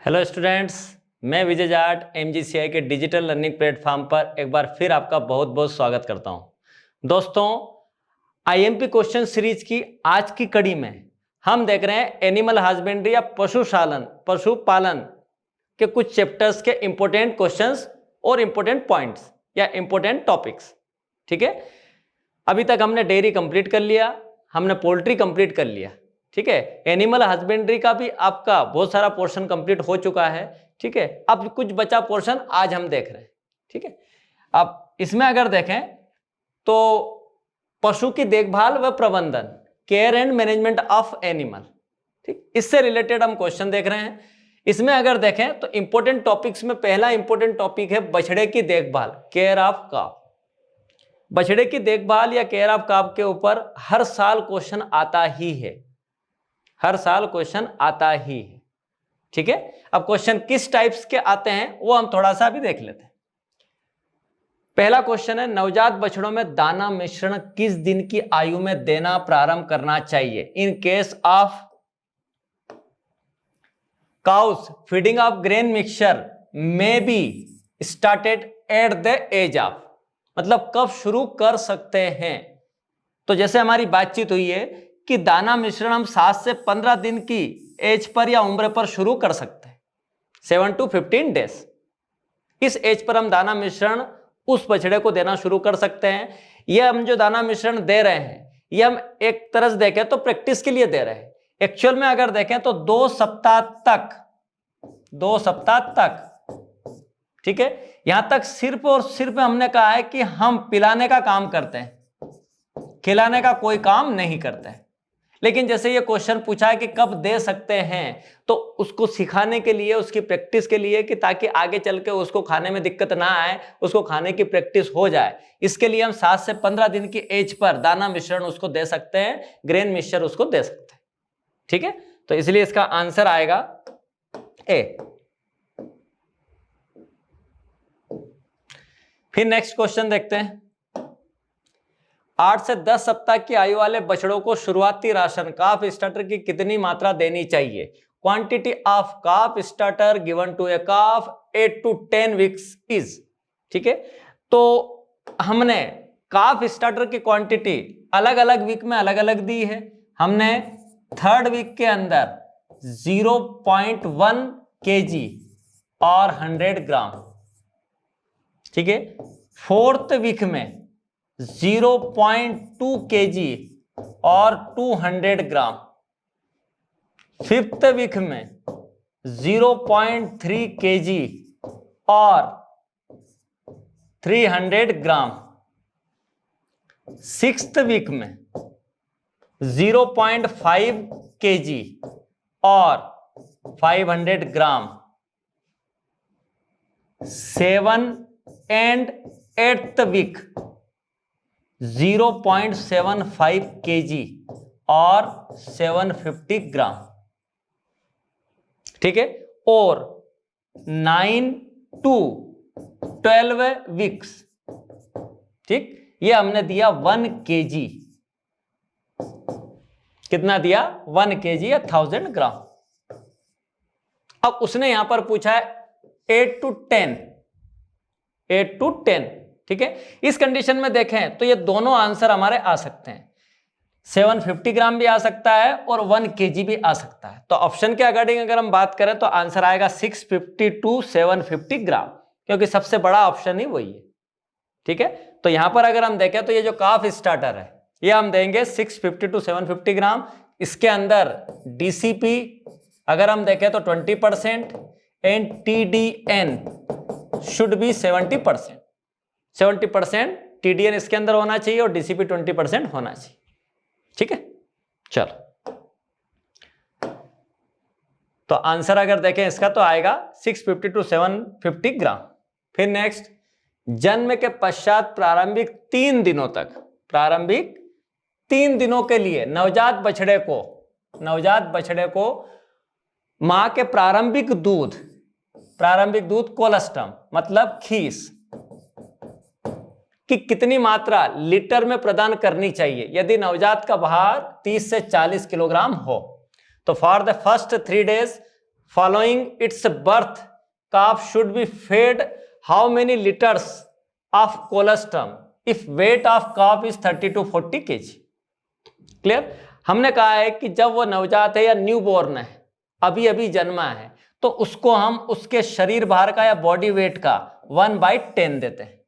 Hello students, मैं विजय Jat MGCI के digital learning platform पर एक बार फिर आपका बहुत बहुत स्वागत करता हूं। दोस्तों, IMP क्वेश्चन सीरीज की आज की कड़ी में हम देख रहे हैं एनिमल हस्बेंड्री या पशुपालन के कुछ चैप्टर्स के इंपॉर्टेंट क्वेश्चंस और इंपॉर्टेंट पॉइंट्स या इंपॉर्टेंट टॉपिक्स। ठीक है, अभी तक हमने डेयरी कंप्लीट कर लिया, हमने पोल्ट्री कंप्लीट कर लिया। ठीक है, एनिमल हस्बेंड्री का भी आपका बहुत सारा पोर्शन कंप्लीट हो चुका है। ठीक है, अब कुछ बचा पोर्शन आज हम देख रहे हैं। ठीक है, अब इसमें अगर देखें तो पशु की देखभाल व प्रबंधन, care and management of animal, ठीक, इससे रिलेटेड हम क्वेश्चन देख रहे हैं। इसमें अगर देखें तो इंपॉर्टेंट टॉपिक्स में पहला इंपॉर्टेंट टॉपिक है बछड़े की देखभाल, केयर ऑफ काफ। बछड़े की देखभाल या केयर ऑफ काफ के ऊपर हर साल क्वेश्चन आता ही है, हर साल क्वेश्चन आता ही है। ठीक है, अब क्वेश्चन किस टाइप्स के आते हैं वो हम थोड़ा सा भी देख लेते हैं। पहला क्वेश्चन है, नवजात बछड़ों में दाना मिश्रण किस दिन की आयु में देना प्रारंभ करना चाहिए? In case of cows feeding of grain mixture may be started at the age of, मतलब कब शुरू कर सकते हैं। तो जैसे हमारी बातचीत हुई है कि दाना मिश्रण हम 7 से 15 दिन की एज पर या उम्र पर शुरू कर सकते हैं, 7 to 15 डेज। इस एज पर हम दाना मिश्रण उस बछड़े को देना शुरू कर सकते हैं। यह हम जो दाना मिश्रण दे रहे हैं यह हम एक तरह से देखें तो प्रैक्टिस के लिए दे रहे हैं। एक्चुअल में अगर देखें तो 2 सप्ताह तक, ठीक है, यहां तक सिर्फ और सिर्फ हमने कहा है कि हम पिलाने का काम करते हैं, खिलाने का कोई काम नहीं करते हैं। लेकिन जैसे ये क्वेश्चन पूछा है कि कब दे सकते हैं, तो उसको सिखाने के लिए, उसकी प्रैक्टिस के लिए, कि ताकि आगे चल के उसको खाने में दिक्कत ना आए, उसको खाने की प्रैक्टिस हो जाए, इसके लिए हम 7 से 15 दिन की एज पर दाना मिश्रण उसको दे सकते हैं, ग्रेन मिक्सचर उसको दे सकते हैं। ठीक है, तो इसलिए इसका आंसर आएगा ए। फिर नेक्स्ट क्वेश्चन देखते हैं। 8 से 10 सप्ताह की आयु वाले बछड़ों को शुरुआती राशन काफ स्टार्टर की कितनी मात्रा देनी चाहिए? Quantity of calf starter given to a calf 8 to 10 weeks is. ठीक है, तो हमने काफ स्टार्टर की क्वांटिटी अलग अलग वीक में अलग अलग दी है। हमने 3rd वीक के अंदर 0.1 kg और 100 ग्राम, ठीक है, 4th वीक में 0.2 kg और 200 ग्राम, 5th वीक में 0.3 kg और 300 ग्राम, 6th वीक में 0.5 kg और 500 ग्राम, 7 and 8th वीक 0.75 kg और 750 ग्राम। ठीक है, और 9 to 12 वीक्स, ठीक, ये हमने दिया 1 kg। कितना दिया? 1 kg या 1000 ग्राम। अब उसने यहां पर पूछा है 8 to 10, 8 to 10। ठीक है, इस कंडीशन में देखें तो ये दोनों आंसर हमारे आ सकते हैं, 750 ग्राम भी आ सकता है और 1 kg भी आ सकता है। तो ऑप्शन के अकॉर्डिंग अगर हम बात करें तो आंसर आएगा 650 to 750 ग्राम, क्योंकि सबसे बड़ा ऑप्शन ही वही है। ठीक है, तो यहां पर अगर हम देखें तो ये जो काफ स्टार्टर है ये हम देंगे 650 to 750 ग्राम। इसके अंदर DCP अगर हम देखें तो 20% and TDN should be 70%। 70% TDN इसके अंदर होना चाहिए और DCP 20% होना चाहिए। ठीक है, चलो, तो आंसर अगर देखें इसका तो आएगा 650 to 750 ग्राम। फिर नेक्स्ट, जन्म के पश्चात प्रारंभिक 3 दिनों तक, प्रारंभिक 3 दिनों के लिए नवजात बछड़े को मां के प्रारंभिक दूध कोलेस्ट्रम मतलब खीस कि कितनी मात्रा लीटर में प्रदान करनी चाहिए यदि नवजात का भार 30 से 40 किलोग्राम हो। तो for the first 3 days following it's birth calf should be fed how many liters of colostrum if weight of calf is 30 to 40 kg? Clear? हमने कहा है कि जब वो नवजात है या न्यू बॉर्न है, अभी अभी जन्मा है, तो उसको हम उसके शरीर भार का या बॉडी वेट का 1/10 देते हैं।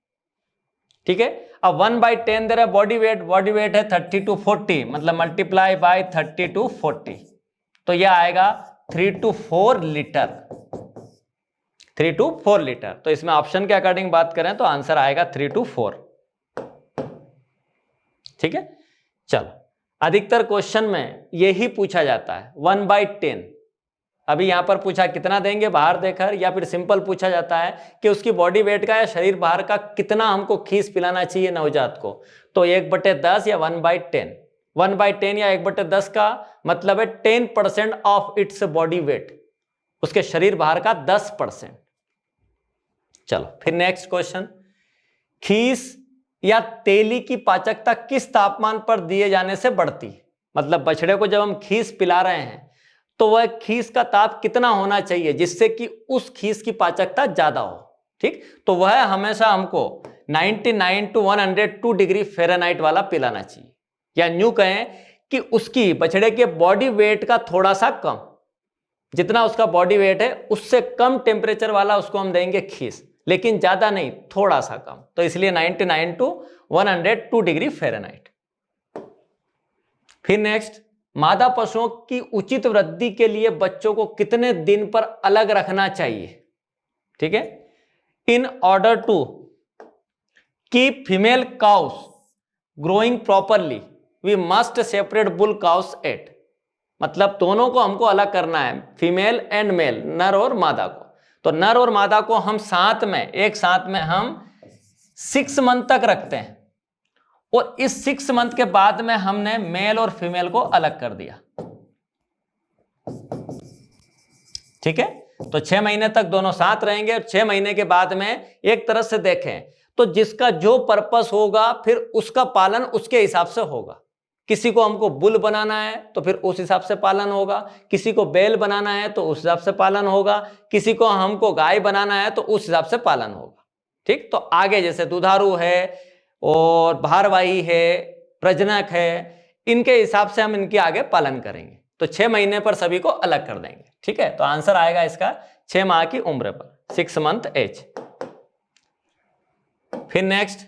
ठीक है, अब 1/10 दे रहा है बॉडी वेट है 30 to 40, मतलब मल्टीप्लाई बाय 30 to 40, तो यह आएगा 3 to 4 लीटर। 3 to 4 litre. तो इसमें ऑप्शन के अकॉर्डिंग बात करें तो आंसर आएगा 3 to 4। ठीक है, चलो, अधिकतर क्वेश्चन में यही पूछा जाता है 1/10। अभी यहां पर पूछा कितना देंगे बाहर देकर, या फिर सिंपल पूछा जाता है कि उसकी बॉडी वेट का या शरीर भार का कितना हमको खीस पिलाना चाहिए नवजात को, तो 1/10 या 1/10। 1/10 या 1/10 का मतलब है 10% ऑफ इट्स बॉडी वेट, उसके शरीर भार का 10%। चलो फिर नेक्स्ट क्वेश्चन, खीस या तेली की पाचकता किस तापमान पर दिए जाने से बढ़ती है? मतलब बछड़े को जब हम खीस पिला रहे हैं तो वह खीस का ताप कितना होना चाहिए जिससे कि उस खीस की पाचकता ज्यादा हो। ठीक, तो वह हमेशा हमको 99 to 102 डिग्री फ़ारेनहाइट वाला पिलाना चाहिए, या न्यू कहें कि उसकी बछड़े के बॉडी वेट का थोड़ा सा कम, जितना उसका बॉडी वेट है उससे कम टेम्परेचर वाला उसको हम देंगे खीस, लेकिन ज्यादा नहीं, थोड़ा सा कम। तो इसलिए 99 to 102 डिग्री फ़ारेनहाइट। फिर नेक्स्ट, मादा पशुओं की उचित वृद्धि के लिए बच्चों को कितने दिन पर अलग रखना चाहिए? ठीक है, in order to keep female cows growing properly we must separate bull cows at. मतलब दोनों को हमको अलग करना है, फीमेल एंड मेल, नर और मादा को। तो नर और मादा को हम साथ में, एक साथ में हम 6 मंथ तक रखते हैं, और इस 6 मंथ के बाद में हमने मेल और फीमेल को अलग कर दिया। ठीक है, तो 6 महीने तक दोनों साथ रहेंगे, और 6 महीने के बाद में एक तरह से देखें तो जिसका जो पर्पस होगा फिर उसका पालन उसके हिसाब से होगा। किसी को हमको बुल बनाना है तो फिर उस हिसाब से पालन होगा, किसी को बैल बनाना है तो उस हिसाब से पालन होगा, किसी को हमको गाय बनाना है तो उस हिसाब से पालन होगा। ठीक, तो आगे जैसे दुधारू है और भारवाही है, प्रजनक है, इनके हिसाब से हम इनके आगे पालन करेंगे। तो 6 महीने पर सभी को अलग कर देंगे। ठीक है, तो आंसर आएगा इसका 6 माह की उम्र पर, 6 मंथ एज। फिर नेक्स्ट,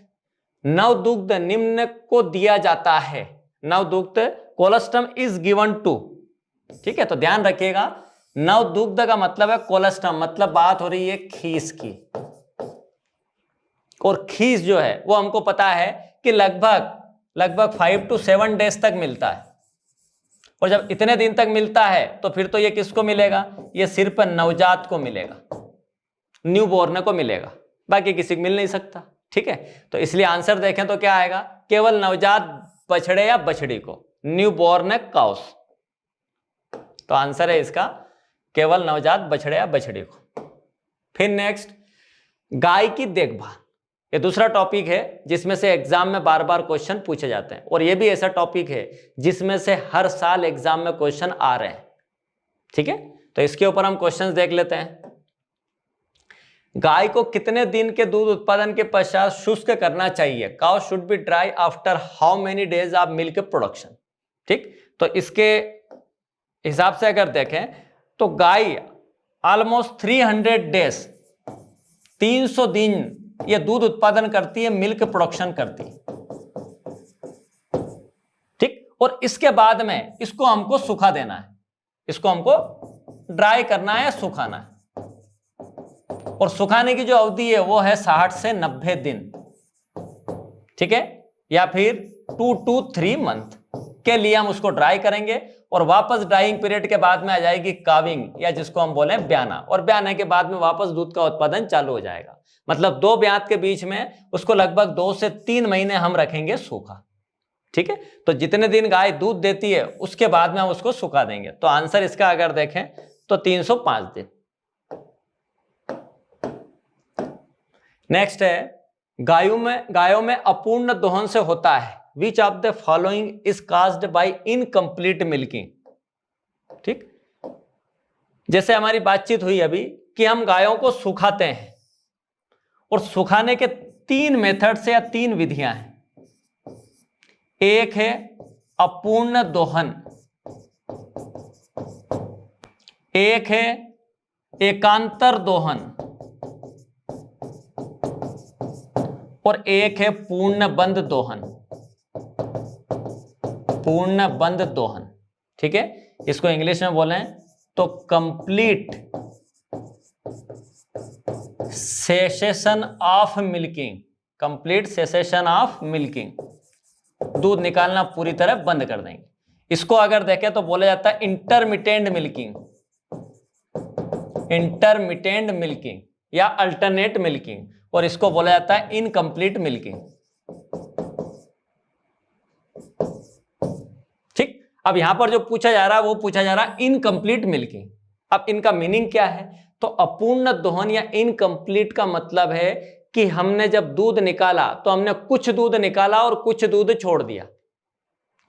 नवदुग्ध निम्न को दिया जाता है। नवदुग्ध कोलेस्ट्रम इज गिवन टू। ठीक है, तो ध्यान रखिएगा, नवदुग्ध का मतलब है कोलेस्ट्रम, मतलब बात हो रही है खीस की, और खीस जो है वो हमको पता है कि लगभग 5 to 7 डेज तक मिलता है, और जब इतने दिन तक मिलता है तो फिर तो ये किसको मिलेगा? ये सिर्फ नवजात को मिलेगा, न्यू बॉर्न को मिलेगा, बाकी किसी को मिल नहीं सकता। ठीक है, तो इसलिए आंसर देखें तो क्या आएगा? केवल नवजात बछड़े या बछड़ी को, न्यू बॉर्न काउस। तो आंसर है इसका केवल नवजात बछड़े या बछड़ी को। फिर नेक्स्ट, गाय की देखभाल। ये दूसरा टॉपिक है जिसमें से एग्जाम में बार बार क्वेश्चन पूछे जाते हैं, और ये भी ऐसा टॉपिक है जिसमें से हर साल एग्जाम में क्वेश्चन आ रहे हैं। ठीक है, तो इसके ऊपर हम क्वेश्चंस देख लेते हैं। गाय को कितने दिन के दूध उत्पादन के पश्चात शुष्क करना चाहिए? Cow should be dry after how many days of milk production. ठीक, तो इसके हिसाब से अगर देखें तो गाय ऑलमोस्ट 300 डेज, 300 दिन ये दूध उत्पादन करती है, मिल्क प्रोडक्शन करती है। ठीक, और इसके बाद में इसको हमको सूखा देना है, इसको हमको ड्राई करना है, सुखाना है, और सुखाने की जो अवधि है वो है 60 से 90 दिन। ठीक है, या फिर 2 to 3 मंथ के लिए हम उसको ड्राई करेंगे, और वापस ड्राइंग पीरियड के बाद में आ जाएगी काविंग, या जिसको हम बोले ब्याना, और ब्याने के बाद में वापस दूध का उत्पादन चालू हो जाएगा। मतलब 2 ब्यात के बीच में उसको लगभग 2 से 3 महीने हम रखेंगे सूखा। ठीक है, तो जितने दिन गाय दूध देती है उसके बाद में हम उसको सुखा देंगे। तो आंसर इसका अगर देखें तो 305 दिन। नेक्स्ट है, गायों में अपूर्ण दोहन से होता है। Which of the following is caused by incomplete milking. ठीक, जैसे हमारी बातचीत हुई अभी कि हम गायों को सुखाते हैं, और सुखाने के 3 मेथड या 3 विधियां हैं। एक है अपूर्ण दोहन, एक है एकांतर दोहन, और एक है पूर्णबंध दोहन। पूर्णबंध दोहन, ठीक है, इसको इंग्लिश में बोलें तो complete cessation of milking. Complete cessation of milking, दूध निकालना पूरी तरह बंद कर देंगे। इसको अगर देखें तो बोला जाता है इंटरमिटेंट मिल्किंग, इंटरमिटेंट मिल्किंग या अल्टरनेट मिल्किंग, और इसको बोला जाता है इनकंप्लीट मिल्किंग। ठीक, अब यहां पर जो पूछा जा रहा है वो पूछा जा रहा है इनकंप्लीट मिल्किंग। अब इनका मीनिंग क्या है? तो अपूर्ण दोहन या इनकंप्लीट का मतलब है कि हमने जब दूध निकाला तो हमने कुछ दूध निकाला और कुछ दूध छोड़ दिया।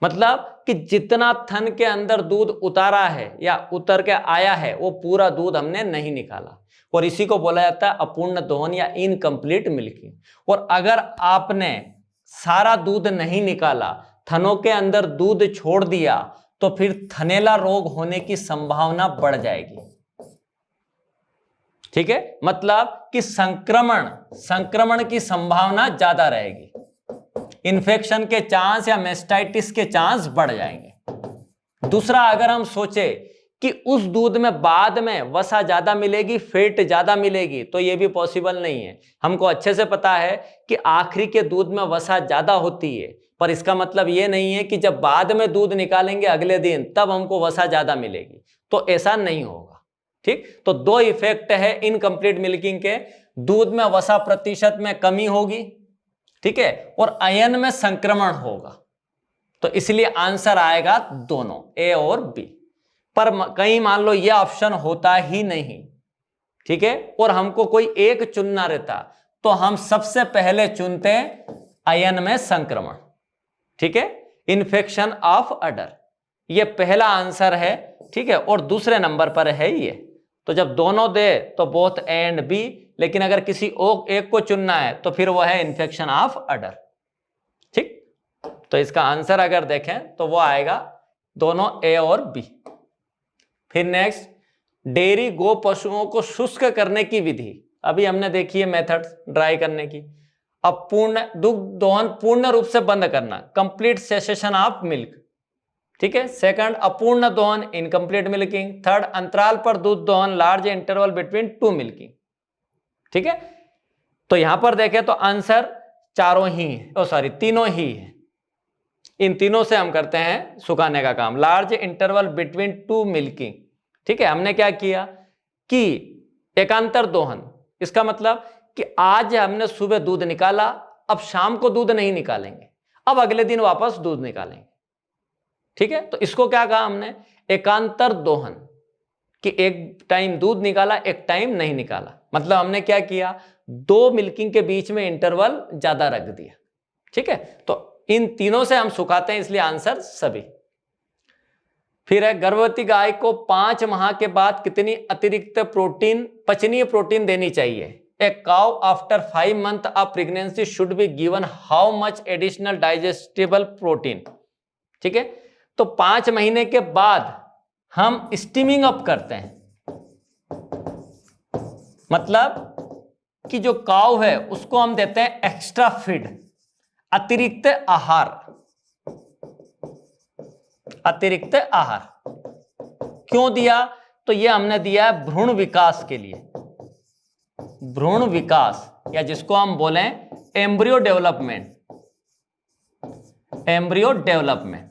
मतलब कि जितना थन के अंदर दूध उतारा है या उतर के आया है वो पूरा दूध हमने नहीं निकाला, और इसी को बोला जाता है अपूर्ण दोहन या इनकंप्लीट मिल्किंग। और अगर आपने सारा दूध नहीं निकाला, थनों के अंदर दूध छोड़ दिया, तो फिर थनैला रोग होने की संभावना बढ़ जाएगी। ठीक है, मतलब कि संक्रमण की संभावना ज्यादा रहेगी, इन्फेक्शन के चांस या मेस्टाइटिस के चांस बढ़ जाएंगे। दूसरा, अगर हम सोचे कि उस दूध में बाद में वसा ज्यादा मिलेगी, फैट ज्यादा मिलेगी, तो यह भी पॉसिबल नहीं है। हमको अच्छे से पता है कि आखिरी के दूध में वसा ज्यादा होती है, पर इसका मतलब यह नहीं है कि जब बाद में दूध निकालेंगे अगले दिन तब हमको वसा ज्यादा मिलेगी, तो ऐसा नहीं होगा। ठीक, तो 2 इफेक्ट है इनकंप्लीट मिल्किंग के। दूध में वसा प्रतिशत में कमी होगी, ठीक है, और आयन में संक्रमण होगा। तो इसलिए आंसर आएगा दोनों, ए और बी। पर कहीं मान लो यह ऑप्शन होता ही नहीं, ठीक है, और हमको कोई एक चुनना रहता, तो हम सबसे पहले चुनते आयन में संक्रमण। ठीक है, इन्फेक्शन ऑफ अडर, यह पहला आंसर है। ठीक है, और दूसरे नंबर पर है ये। तो जब दोनों दे तो बोथ ए एंड बी, लेकिन अगर किसी एक को चुनना है तो फिर वो है इन्फेक्शन ऑफ अडर। ठीक, तो इसका आंसर अगर देखें तो वो आएगा दोनों ए और बी। फिर नेक्स्ट, डेयरी गो पशुओं को शुष्क करने की विधि। अभी हमने देखी है मेथड ड्राई करने की। अब दुग्ध दोहन पूर्ण रूप से बंद करना, कंप्लीट सेसेशन ऑफ मिल्क। ठीक है, सेकंड अपूर्ण दोहन, इनकंप्लीट मिल्किंग। थर्ड, अंतराल पर दूध दोहन, लार्ज इंटरवल बिटवीन 2 मिल्किंग। ठीक है, तो यहां पर देखें तो आंसर चारों ही है, तीनों ही है। इन तीनों से हम करते हैं सुखाने का काम, लार्ज इंटरवल बिटवीन 2 मिल्किंग। ठीक है, हमने क्या किया कि एकांतर दोहन, इसका मतलब कि आज हमने सुबह दूध निकाला, अब शाम को दूध नहीं निकालेंगे, अब अगले दिन वापस दूध निकालेंगे। ठीक है, तो इसको क्या कहा हमने, एकांतर दोहन, कि एक टाइम दूध निकाला एक टाइम नहीं निकाला। मतलब हमने क्या किया, 2 मिल्किंग के बीच में इंटरवल ज्यादा रख दिया। ठीक है, तो इन तीनों से हम सुखाते हैं, इसलिए आंसर सभी। फिर है, गर्भवती गाय को 5 माह के बाद कितनी अतिरिक्त प्रोटीन, पचनीय प्रोटीन देनी चाहिए? A cow after 5 months of pregnancy should be given how much additional digestible protein. ठीक है, तो 5 महीने के बाद हम स्टीमिंग अप करते हैं, मतलब कि जो काउ है उसको हम देते हैं एक्स्ट्रा फीड, अतिरिक्त आहार। अतिरिक्त आहार क्यों दिया? तो यह हमने दिया है भ्रूण विकास के लिए, भ्रूण विकास, या जिसको हम बोलें एम्ब्रियो डेवलपमेंट, एम्ब्रियो डेवलपमेंट।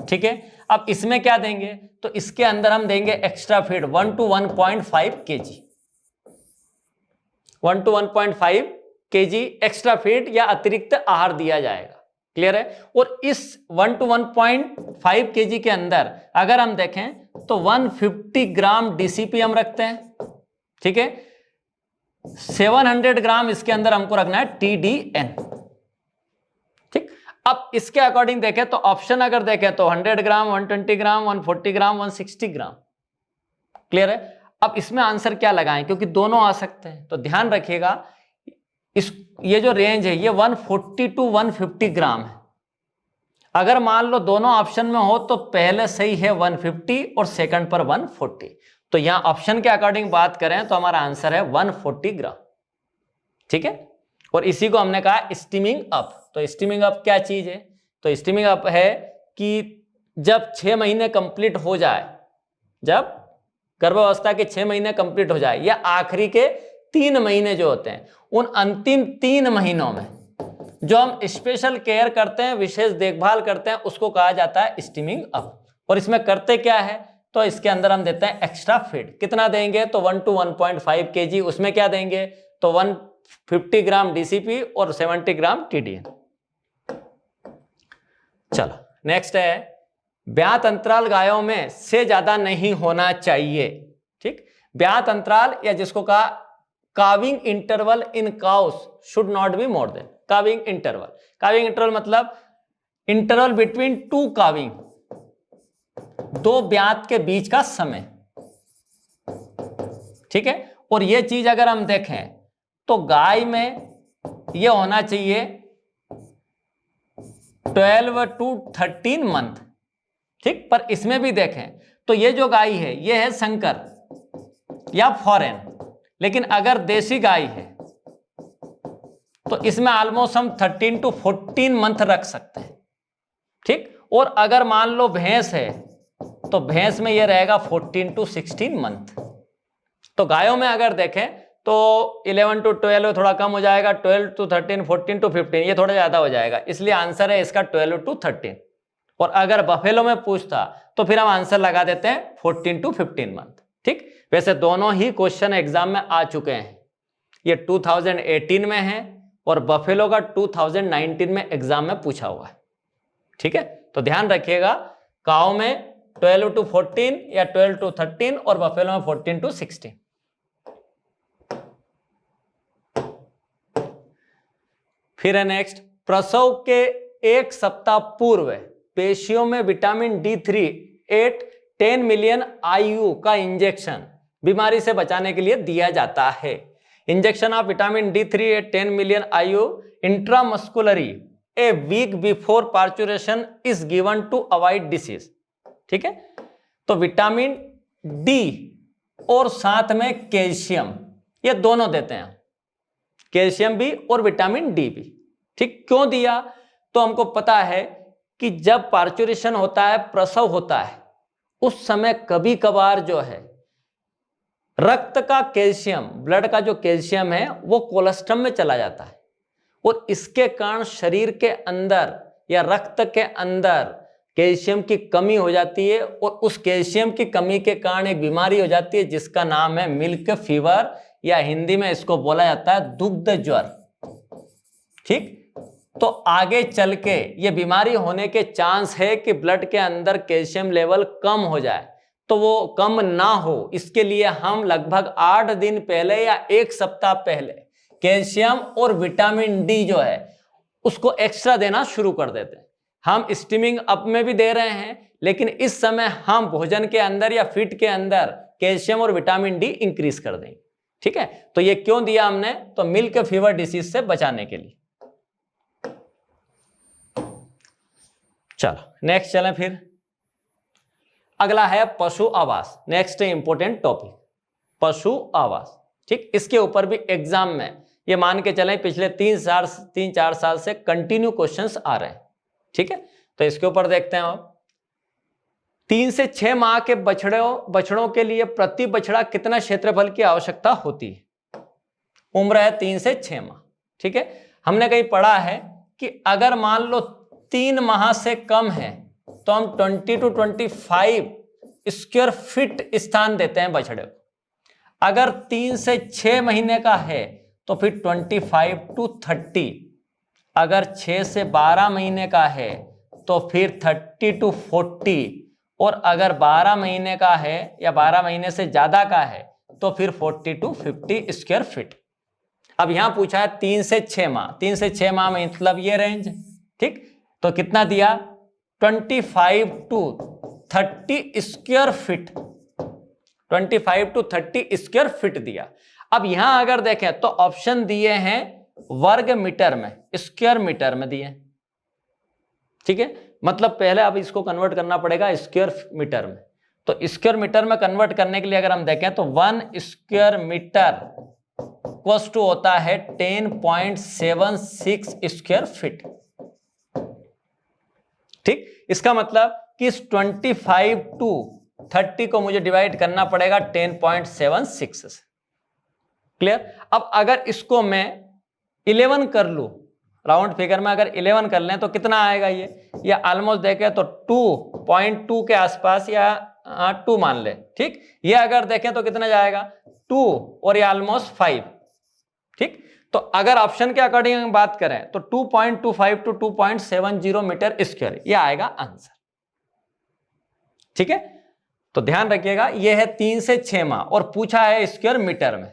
ठीक है, अब इसमें क्या देंगे, तो इसके अंदर हम देंगे extra feed 1 to 1.5 kg, 1 to 1.5 kg extra feed या अतिरिक्त आहार दिया जाएगा। क्लियर है? और इस 1 to 1.5 kg के अंदर अगर हम देखें तो 150 ग्राम डीसीपी हम रखते हैं। ठीक है, 700 ग्राम इसके अंदर हमको रखना है टीडीएन। ठीक, अब इसके अकॉर्डिंग देखें तो ऑप्शन अगर देखें तो 100 ग्राम, 120 ग्राम, 140 ग्राम, 160 ग्राम। क्लियर है? अब इसमें आंसर क्या लगाएं, क्योंकि दोनों आ सकते हैं, तो ध्यान रखिएगा ये जो रेंज है ये 140 टू 150 ग्राम है। अगर मान लो दोनों ऑप्शन में हो तो पहले सही है 150 और सेकंड पर 140, तो यहां ऑप्शन के अकॉर्डिंग बात करें तो हमारा आंसर है 140 ग्राम। ठीक है, और इसी को हमने कहा स्टीमिंग अप। तो स्टीमिंग अप क्या चीज है? तो स्टीमिंग अप है कि जब 6 महीने कंप्लीट हो जाए, जब गर्भावस्था के 6 महीने कंप्लीट हो जाए या आखिरी के 3 महीने जो होते हैं, उन अंतिम 3 महीनों में जो हम स्पेशल केयर करते हैं, विशेष देखभाल करते हैं, उसको कहा जाता है स्टीमिंग अप। और इसमें करते क्या है, तो इसके अंदर हम देते हैं एक्स्ट्रा फीड। कितना देंगे? तो 1 to 1.5 kg। उसमें क्या देंगे? तो 150 ग्राम DCP और 70 ग्राम TDN। चलो नेक्स्ट है, ब्यात अंतराल गायों में से ज्यादा नहीं होना चाहिए। ठीक, ब्यात अंतराल या जिसको कहा calving interval in cows should not be more than. Calving interval, calving interval मतलब इंटरवल बिटवीन 2 काविंग, 2 ब्यात के बीच का समय। ठीक है, और ये चीज अगर हम देखें तो गाय में ये होना चाहिए 12 to 13 मंथ। ठीक, पर इसमें भी देखें तो ये जो गाय है ये है संकर या फॉरेन, लेकिन अगर देसी गाय है तो इसमें ऑलमोस्ट हम 13 to 14 मंथ रख सकते हैं। ठीक, और अगर मान लो भैंस है तो भैंस में ये रहेगा 14 to 16 मंथ। तो गायों में अगर देखें तो 11 to 12 थोड़ा कम हो जाएगा, 12 to 13, 14 to 15 ये थोड़ा ज्यादा हो जाएगा, इसलिए आंसर है इसका 12 to 13। और अगर बफेलो में पूछता तो फिर हम आंसर लगा देते हैं 14 to 15 मंथ। ठीक, वैसे दोनों ही क्वेश्चन एग्जाम में आ चुके हैं, ये 2018 में है और बफेलो का 2019 में एग्जाम में पूछा हुआ है। ठीक है, तो ध्यान रखिएगा, काऊ में 12 to 14 या 12 to 13 और बफेलो में 14 to 16। फिर है नेक्स्ट, प्रसव के 1 सप्ताह पूर्व पेशियों में विटामिन D3 8 10 मिलियन IU का इंजेक्शन बीमारी से बचाने के लिए दिया जाता है। Injection of vitamin D3 8 10 million IU intramuscularly a week before parturition is given to avoid disease. ठीक है, तो विटामिन डी और साथ में कैल्शियम, ये दोनों देते हैं, कैल्शियम भी और विटामिन डी भी। ठीक, क्यों दिया? तो हमको पता है कि जब पार्चुरेशन होता है, प्रसव होता है, उस समय कभी कभार जो है रक्त का कैल्शियम, ब्लड का जो कैल्शियम है वो कोलेस्ट्रम में चला जाता है और इसके कारण शरीर के अंदर या रक्त के अंदर कैल्शियम की कमी हो जाती है और उस कैल्शियम की कमी के कारण एक बीमारी हो जाती है जिसका नाम है मिल्क फीवर, या हिंदी में इसको बोला जाता है दुग्ध ज्वर। ठीक, तो आगे चल के ये बीमारी होने के चांस है कि ब्लड के अंदर कैल्शियम लेवल कम हो जाए, तो वो कम ना हो इसके लिए हम लगभग 8 दिन पहले या 1 सप्ताह पहले कैल्शियम और विटामिन डी जो है उसको एक्स्ट्रा देना शुरू कर देते हैं। हम स्टीमिंग अप में भी दे रहे हैं, लेकिन इस समय हम भोजन के अंदर या फीड के अंदर कैल्शियम और विटामिन डी इंक्रीज कर देंगे। ठीक है, तो ये क्यों दिया हमने? तो मिल्क फीवर डिसीज से बचाने के लिए। चलो नेक्स्ट चलें, फिर अगला है पशु आवास। नेक्स्ट इंपॉर्टेंट टॉपिक पशु आवास। ठीक, इसके ऊपर भी एग्जाम में ये मान के चलें पिछले 3-4 साल से कंटिन्यू क्वेश्चंस आ रहे हैं। ठीक है, तो इसके ऊपर देखते हैं आप। 3 से 6 माह के बछड़ों के लिए प्रति बछड़ा कितना क्षेत्रफल की आवश्यकता होती है? उम्र है 3 से 6 माह। ठीक है, हमने कहीं पढ़ा है कि अगर मान लो 3 माह से कम है तो हम 20 to 25 स्क्वायर फीट स्थान देते हैं बछड़े को। अगर 3 से 6 महीने का है तो फिर 25 to 30, अगर 6 से 12 महीने का है तो फिर 30 to 40, और अगर 12 महीने का है या 12 महीने से ज्यादा का है तो फिर 40 to 50 स्क्वायर फीट। अब यहां पूछा है 3 से 6 माह, 3 से 6 माह मतलब ये रेंज। ठीक, तो कितना दिया? 25 to 30 square feet. 25 to 30 square feet दिया। अब यहां अगर देखें तो ऑप्शन दिए हैं वर्ग मीटर में, स्क्वायर मीटर में दिए, ठीक है। मतलब पहले अब इसको कन्वर्ट करना पड़ेगा स्क्वायर मीटर में। तो स्क्वायर मीटर में कन्वर्ट करने के लिए अगर हम देखें तो 1 स्क्वायर मीटर इक्वल्स टू होता है 10.76 स्क्वायर फीट, ठीक। इसका मतलब कि इस 25 to 30 को मुझे डिवाइड करना पड़ेगा 10.76 से। क्लियर। अब अगर इसको मैं 11 कर लूं, राउंड फिगर में अगर 11 कर लें तो कितना आएगा ये ऑलमोस्ट देखें तो 2.2 के आसपास या 2 मान ले, ठीक। ये अगर देखें तो कितना जाएगा 2 और ये ऑलमोस्ट 5, ठीक। तो अगर ऑप्शन के अकॉर्डिंग बात करें तो 2.25 to 2.70 मीटर स्क्वायर ये आएगा आंसर, ठीक है। तो ध्यान रखिएगा ये है 3 से 6 माह और पूछा है स्क्वायर मीटर में,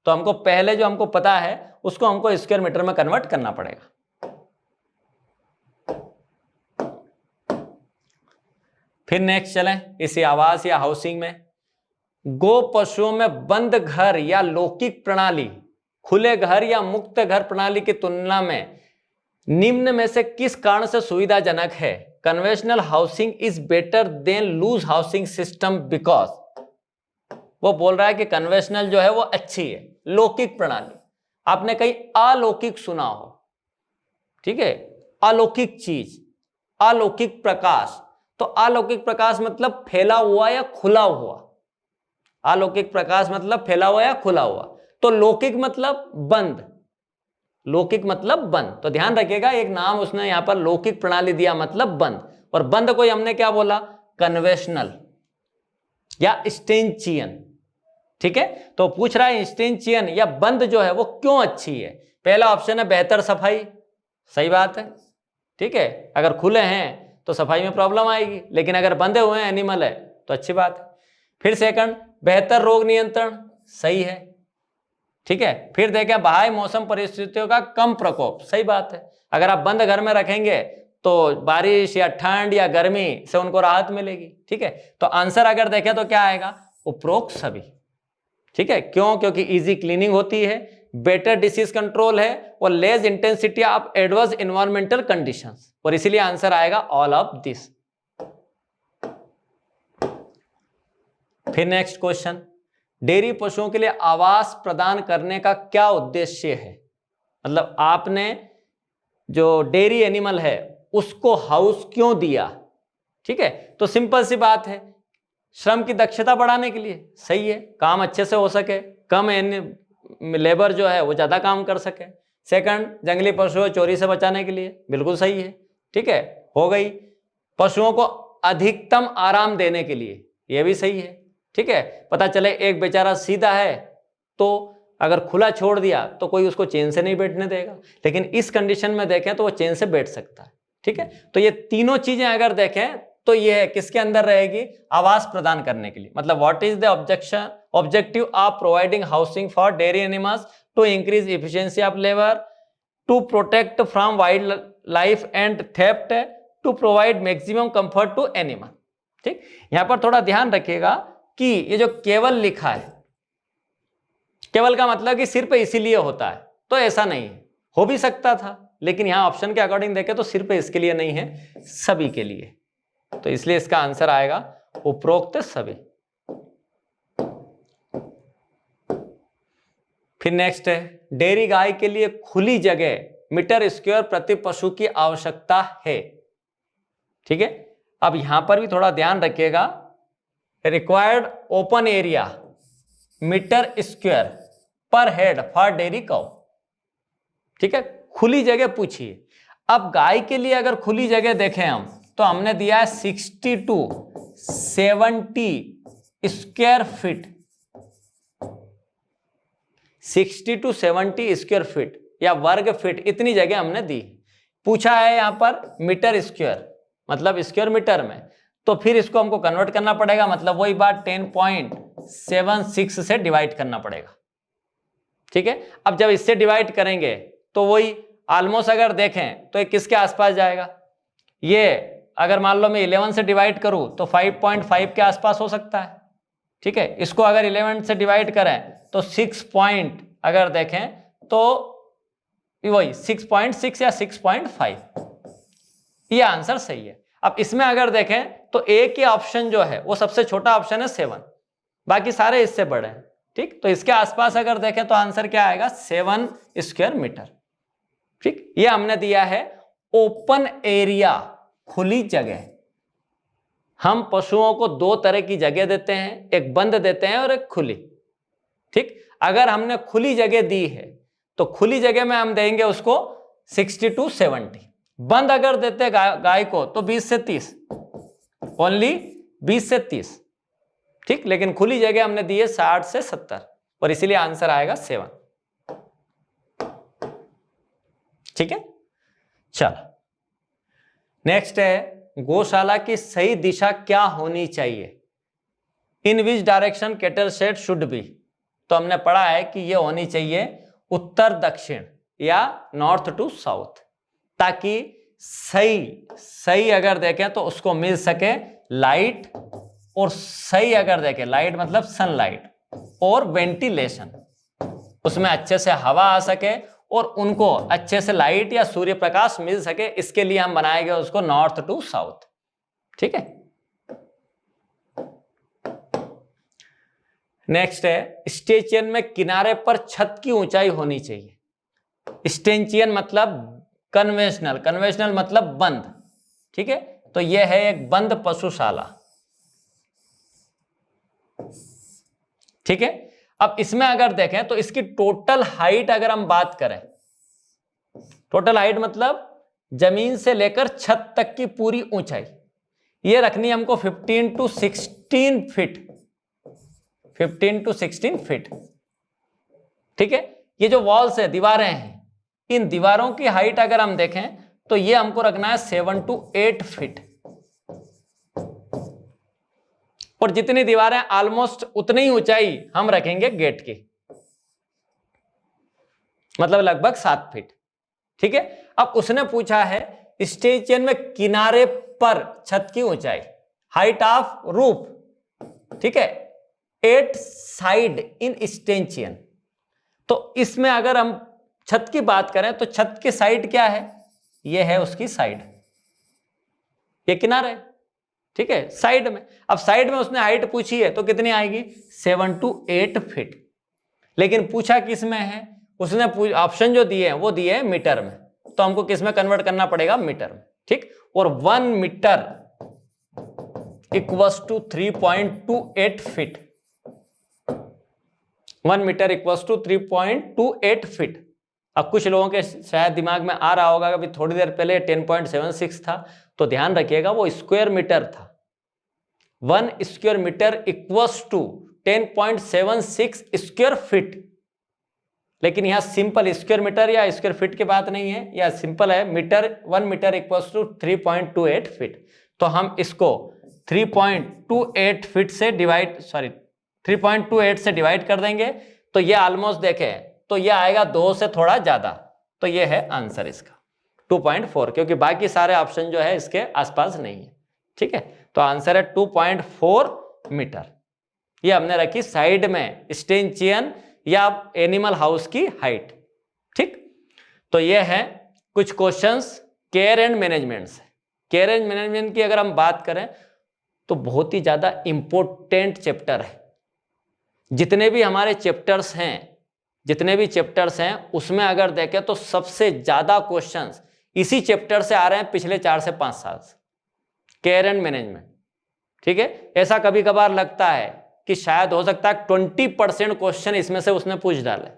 तो हमको पहले जो हमको पता है उसको हमको स्क्वायर मीटर में कन्वर्ट करना पड़ेगा। फिर नेक्स्ट चलें इसी आवास या हाउसिंग में। गो पशुओं में बंद घर या लौकिक प्रणाली खुले घर या मुक्त घर प्रणाली की तुलना में निम्न में से किस कारण से सुविधाजनक है? Conventional housing is better than loose housing system because, वो बोल रहा है कि कन्वेंशनल जो है वो अच्छी है। लौकिक प्रणाली, आपने कहीं अलौकिक सुना हो, ठीक है, अलौकिक चीज, अलौकिक प्रकाश। तो अलौकिक प्रकाश मतलब फैला हुआ या खुला हुआ, अलौकिक प्रकाश मतलब फैला हुआ या खुला हुआ। तो लौकिक मतलब बंद, लौकिक मतलब बंद। तो ध्यान रखिएगा एक नाम उसने यहां पर लौकिक प्रणाली दिया मतलब बंद, और बंद को हमने क्या बोला? कन्वेंशनल या स्टेंचियन, ठीक है। तो पूछ रहा है स्टेंचियन या बंद जो है वो क्यों अच्छी है? पहला ऑप्शन है बेहतर सफाई, सही बात है, ठीक है। अगर खुले हैं तो सफाई में प्रॉब्लम आएगी, लेकिन अगर बंधे हुए हैं एनिमल है तो अच्छी बात है। फिर सेकंड बेहतर रोग नियंत्रण, सही है, ठीक है। फिर देखें बाह्य मौसम परिस्थितियों का कम प्रकोप, सही बात है। अगर आप बंद घर में रखेंगे तो बारिश या ठंड या गर्मी से उनको राहत मिलेगी, ठीक है। तो आंसर अगर देखें तो क्या आएगा? उपरोक्त सभी, ठीक है। क्यों? क्योंकि इजी क्लीनिंग होती है, बेटर डिसीज कंट्रोल है और less intensity of adverse environmental conditions, और इसीलिए आंसर आएगा ऑल ऑफ दिस। फिर नेक्स्ट क्वेश्चन, डेयरी पशुओं के लिए आवास प्रदान करने का क्या उद्देश्य है? मतलब आपने जो डेयरी एनिमल है उसको हाउस क्यों दिया, ठीक है। तो सिंपल सी बात है, श्रम की दक्षता बढ़ाने के लिए, सही है, काम अच्छे से हो सके, कम लेबर जो है वो ज्यादा काम कर सके। सेकंड, जंगली पशुओं चोरी से बचाने के लिए, बिल्कुल सही है, ठीक है, हो गई। पशुओं को अधिकतम आराम देने के लिए, ये भी सही है, ठीक है। पता चले एक बेचारा सीधा है तो अगर खुला छोड़ दिया तो कोई उसको चैन से नहीं बैठने देगा, लेकिन इस कंडीशन में देखें तो वो चैन से बैठ सकता है, ठीक है। तो ये तीनों चीजें अगर देखें तो ये है किसके अंदर रहेगी? आवास प्रदान करने के लिए। मतलब what is the objective of providing housing for dairy animals? To increase efficiency of labour, to protect from wild life and theft, to provide maximum comfort to animal, ठीक। यहां पर थोड़ा ध्यान रखिएगा कि ये जो केवल लिखा है, केवल का मतलब कि सिर्फ इसीलिए होता है, तो ऐसा नहीं है, हो भी सकता था, लेकिन यहां ऑप्शन के अकॉर्डिंग देखें तो सिर्फ इसके लिए नहीं है, सभी के लिए। तो इसलिए इसका आंसर आएगा उपरोक्त सभी। फिर नेक्स्ट है, डेयरी गाय के लिए खुली जगह मीटर स्क्वायर प्रति पशु की आवश्यकता है, ठीक है। अब यहां पर भी थोड़ा ध्यान रखिएगा, required open area metre square per head for dairy cow, ठीक है। खुली जगह पूछिए। अब गाय के लिए अगर खुली जगह देखें हम तो हमने दिया है 60 to 70 square feet, 60 to 70 square feet या वर्ग फीट, इतनी जगह हमने दी। पूछा है यहां पर मीटर स्क्वायर, मतलब स्क्वायर मीटर में, तो फिर इसको हमको कन्वर्ट करना पड़ेगा, मतलब वही बात 10.76 से डिवाइड करना पड़ेगा, ठीक है। अब जब इससे डिवाइड करेंगे तो वही ऑलमोस्ट अगर देखें तो ये किसके आसपास जाएगा? ये अगर मान लो मैं 11 से डिवाइड करूं तो 5.5 के आसपास हो सकता है, ठीक है, इसको अगर 11 से डिवाइड करें तो 6 पॉइंट, अगर देखें तो वही 6.6 या 6.5, ये आंसर सही है। अब इसमें अगर देखें तो ए के ऑप्शन जो है वो सबसे छोटा ऑप्शन है 7, बाकी सारे इससे बड़े हैं। ठीक, तो इसके आसपास अगर देखें तो आंसर क्या आएगा, 7 स्क्वायर मीटर। ठीक, ये हमने दिया है ओपन एरिया, खुली जगह। हम पशुओं को दो तरह की जगह देते हैं, एक बंद देते हैं और एक खुली। ठीक, अगर हमने खुली जगह दी है तो खुली जगह में हम देंगे उसको 60 to 70। बंद अगर देते गाय को तो 20 से 30, ओनली 20 से 30। ठीक, लेकिन खुली जगह हमने दी है 60 से 70 और इसीलिए आंसर आएगा 7। ठीक है, चलो नेक्स्ट है, गौशाला की सही दिशा क्या होनी चाहिए? In which direction cattle shed should be. तो हमने पढ़ा है कि ये होनी चाहिए उत्तर दक्षिण या नॉर्थ टू साउथ, ताकि सही अगर देखें तो उसको मिल सके लाइट, और सही अगर देखें लाइट मतलब सनलाइट और वेंटिलेशन, उसमें अच्छे से हवा आ सके और उनको अच्छे से लाइट या सूर्य प्रकाश मिल सके। इसके लिए हम बनाएंगे उसको नॉर्थ टू साउथ। ठीक है, नेक्स्ट है, स्टेचियन में किनारे पर छत की ऊंचाई होनी चाहिए। स्टेचियन मतलब कन्वेंशनल मतलब बंद। ठीक है, तो यह है एक बंद पशुशाला। ठीक है, अब इसमें अगर देखें तो इसकी टोटल हाइट अगर हम बात करें, टोटल हाइट मतलब जमीन से लेकर छत तक की पूरी ऊंचाई, ये रखनी है हमको 15 to 16 फीट। 15 to 16 feet. ठीक है, ये जो वॉल्स है, दीवारें हैं, इन दीवारों की हाइट अगर हम देखें तो ये हमको रखना है 7 to 8 फीट। और जितनी दीवारें ऑलमोस्ट उतनी ही ऊंचाई हम रखेंगे गेट की, मतलब लगभग 7 फीट। ठीक है, अब उसने पूछा है स्टेचियन में किनारे पर छत की ऊंचाई, हाइट ऑफ रूफ। ठीक है, 8 साइड इन स्टेचियन। तो इसमें अगर हम छत की बात करें तो छत की साइड क्या है, यह है उसकी साइड, ये किनारे। ठीक है, साइड में, अब साइड में उसने हाइट पूछी है तो कितनी आएगी, 7 to 8 फीट। लेकिन पूछा किस में है, उसने ऑप्शन जो दिए हैं वो दिए हैं मीटर में, तो हमको किस में कन्वर्ट करना पड़ेगा, मीटर में। ठीक, और 1 metre equals to 3.28 feet. 1 metre equals to 3.28 feet. अब कुछ लोगों के शायद दिमाग में आ रहा होगा कि थोड़ी देर पहले 10.76 था, तो ध्यान रखिएगा वो स्क्वायर मीटर था। 1 square metre equals to 10.76 square feet. लेकिन यहां सिंपल स्क्वायर मीटर या स्क्वायर फीट की बात नहीं है, यह सिंपल है, metre 1 metre equals to 3.28 feet. तो हम इसको 3.28 फीट से 3.28 से डिवाइड कर देंगे, तो ये ऑलमोस्ट देखें तो ये आएगा 2 से थोड़ा ज्यादा, तो ये है आंसर इसका 2.4, क्योंकि बाकी सारे ऑप्शन जो है इसके आसपास नहीं है। ठीक है, तो आंसर है 2.4 मीटर। ये हमने रखी साइड में स्टेचियन या एनिमल हाउस की हाइट। ठीक, तो ये है कुछ क्वेश्चंस केयर एंड मैनेजमेंट से। केयर एंड मैनेजमेंट की अगर हम बात करें तो बहुत ही ज्यादा इंपॉर्टेंट चैप्टर है। जितने भी हमारे चैप्टर्स हैं उसमें अगर देखें तो सबसे ज्यादा क्वेश्चंस इसी चैप्टर से आ रहे हैं पिछले 4 से 5 साल से, केयर एंड मैनेजमेंट। ठीक है, ऐसा कभी कभार लगता है कि शायद हो सकता है 20% क्वेश्चन इसमें से उसने पूछ डाले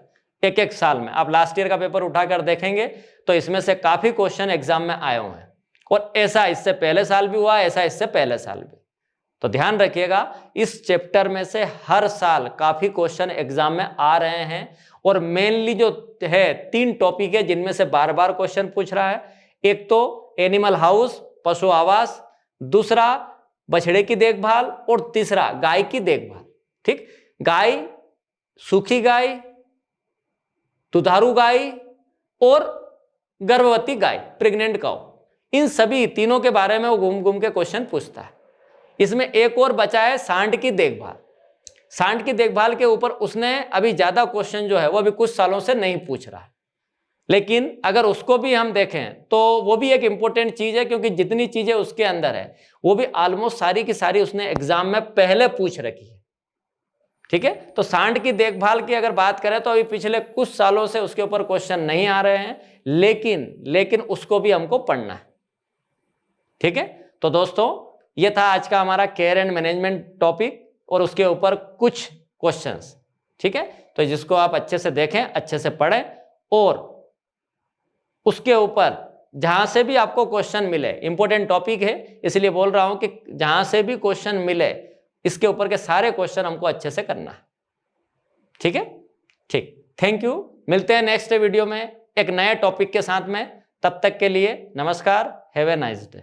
एक साल में। आप लास्ट ईयर का पेपर उठाकर देखेंगे तो इसमें से काफी क्वेश्चन एग्जाम में आए हुए हैं, और ऐसा इससे पहले साल भी हुआ, ऐसा इससे पहले साल भी। तो ध्यान रखिएगा, इस चैप्टर में से हर साल काफी क्वेश्चन एग्जाम में आ रहे हैं, और मेनली जो है 3 टॉपिक है जिनमें से बार बार क्वेश्चन पूछ रहा है। एक तो एनिमल हाउस, पशु आवास, दूसरा बछड़े की देखभाल, और तीसरा गाय की देखभाल। ठीक, गाय, सूखी गाय, दुधारू गाय और गर्भवती गाय, प्रेग्नेंट काउ, इन सभी तीनों के बारे में वो घूम घूम के क्वेश्चन पूछता है। इसमें एक और बचा है सांड की देखभाल। सांड की देखभाल के ऊपर उसने अभी ज्यादा क्वेश्चन जो है वो अभी कुछ सालों से नहीं पूछ रहा है, लेकिन अगर उसको भी हम देखें तो वो भी एक इंपॉर्टेंट चीज है, क्योंकि जितनी चीजें उसके अंदर है वो भी ऑलमोस्ट सारी की सारी उसने एग्जाम में पहले पूछ रखी है। ठीक है, तो सांड की देखभाल की अगर बात करें तो अभी पिछले कुछ सालों से उसके ऊपर क्वेश्चन नहीं आ रहे हैं, लेकिन उसको भी हमको पढ़ना है। ठीक है, तो दोस्तों ये था आज का हमारा केयर एंड मैनेजमेंट टॉपिक और उसके ऊपर कुछ क्वेश्चंस। ठीक है, तो जिसको आप अच्छे से देखें, अच्छे से पढ़ें और उसके ऊपर जहां से भी आपको क्वेश्चन मिले, इंपॉर्टेंट टॉपिक है इसलिए बोल रहा हूं कि जहां से भी क्वेश्चन मिले इसके ऊपर के सारे क्वेश्चन हमको अच्छे से करना है। ठीक है, ठीक, थैंक यू। मिलते हैं नेक्स्ट वीडियो में एक नए टॉपिक के साथ में। तब तक के लिए नमस्कार, हैव ए नाइस डे।